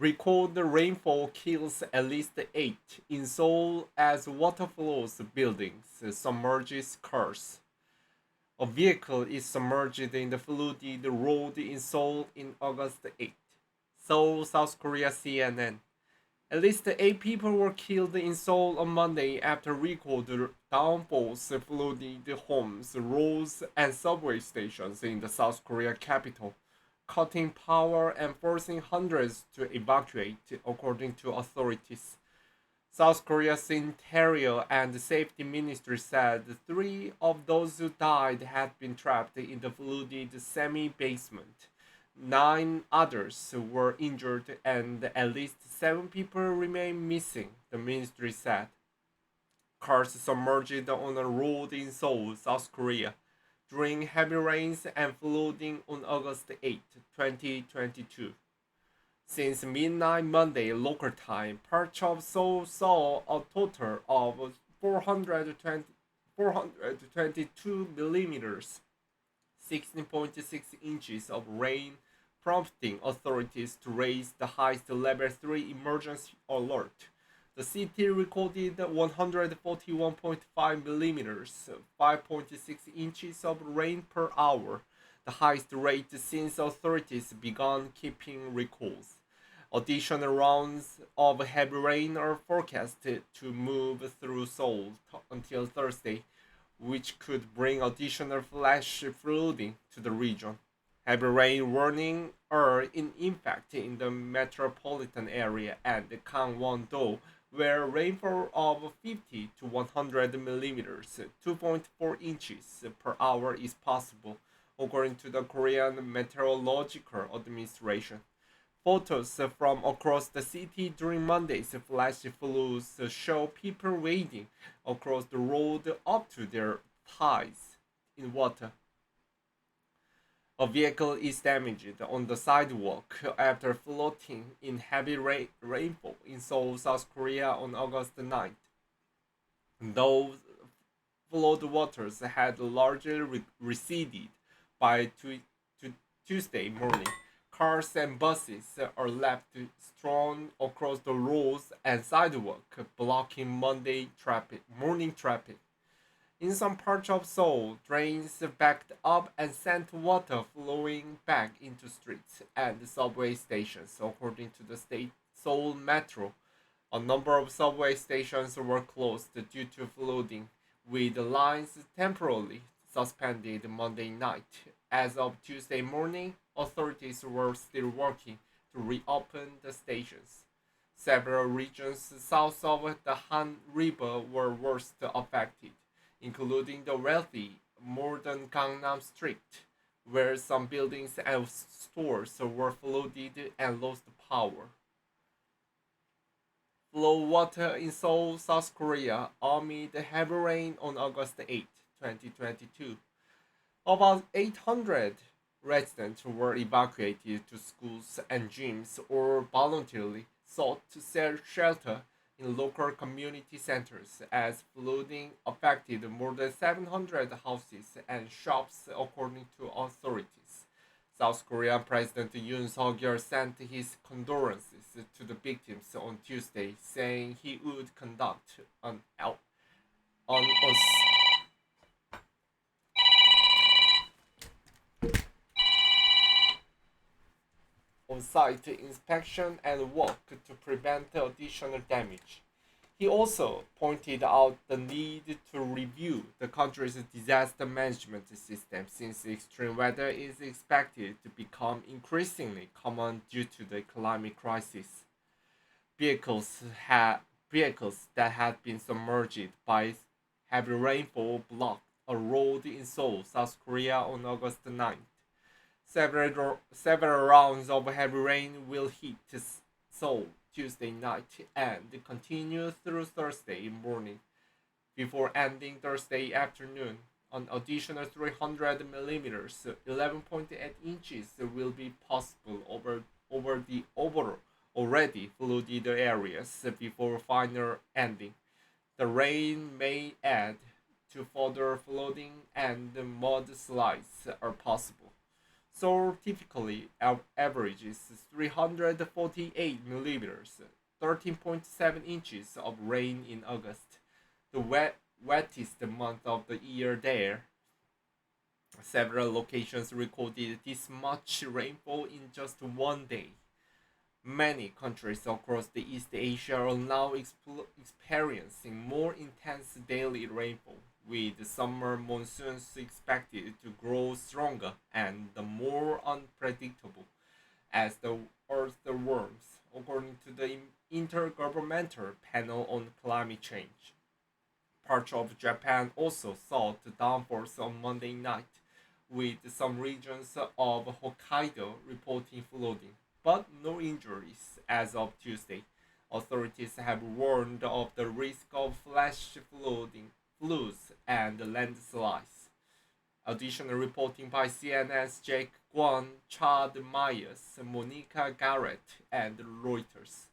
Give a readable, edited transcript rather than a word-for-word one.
Record rainfall kills at least 8 in Seoul as water flows buildings, submerges cars. A vehicle is submerged in the flooded road in Seoul in August 8. Seoul, South Korea CNN. At least 8 people were killed in Seoul on Monday after recorded downfalls flooded homes, roads, and subway stations in the South Korea capital, cutting power and forcing hundreds to evacuate, according to authorities. South Korea's Interior and Safety Ministry said 3 of those who died had been trapped in the flooded semi basement. 9 others were injured and at least 7 people remain missing, the ministry said. Cars submerged on a road in Seoul, South Korea, during heavy rains and flooding on August 8, 2022. Since midnight Monday local time, parts of Seoul saw a total of 422 millimeters, 16.6 inches of rain, prompting authorities to raise the highest level 3 emergency alert. The city recorded 141.5 millimeters, 5.6 inches of rain per hour, the highest rate since authorities began keeping records. Additional rounds of heavy rain are forecasted to move through Seoul until Thursday, which could bring additional flash flooding to the region. Heavy rain warnings are in effect in the metropolitan area and Gangwon-do, where rainfall of 50 to 100 millimeters, 2.4 inches per hour is possible, according to the Korean Meteorological Administration. Photos from across the city during Monday's flash floods show people wading across the road up to their thighs in water. A vehicle is damaged on the sidewalk after floating in heavy rainfall in Seoul, South Korea on August 9th. Though flood waters had largely receded by Tuesday morning, cars and buses are left strewn across the roads and sidewalk, blocking morning traffic. In some parts of Seoul, drains backed up and sent water flowing back into streets and subway stations, according to the state Seoul Metro. A number of subway stations were closed due to flooding, with lines temporarily suspended Monday night. As of Tuesday morning, authorities were still working to reopen the stations. Several regions south of the Han River were worst affected, including the wealthy modern Gangnam Street, where some buildings and stores were flooded and lost power. Flow water in Seoul, South Korea amid heavy rain on August 8, 2022. About 800 residents were evacuated to schools and gyms or voluntarily sought shelter in local community centers as flooding affected more than 700 houses and shops, according to authorities. South Korean President Yoon Suk-yeol sent his condolences to the victims on Tuesday, saying he would conduct an on-site inspection and work to prevent additional damage. He also pointed out the need to review the country's disaster management system since extreme weather is expected to become increasingly common due to the climate crisis. Vehicles, vehicles that had been submerged by heavy rainfall blocked a road in Seoul, South Korea on August 9th. Several rounds of heavy rain will hit Seoul Tuesday night and continue through Thursday morning before ending Thursday afternoon. An additional 300 millimeters, 11.8 inches, will be possible over the overall already flooded areas before final ending. The rain may add to further flooding and mudslides are possible. Seoul typically averages 348 millimeters, 13.7 inches of rain in August, the wettest month of the year there. Several locations recorded this much rainfall in just one day. Many countries across the East Asia are now experiencing more intense daily rainfall, with summer monsoons expected to grow stronger and more unpredictable as the Earth warms, according to the Intergovernmental Panel on Climate Change. Parts of Japan also saw the downforce on Monday night, with some regions of Hokkaido reporting flooding, but no injuries as of Tuesday. Authorities have warned of the risk of flash floods, and landslides. Additional reporting by CNN's Jake Gawon, Chad Myers, Monica Garrett, and Reuters.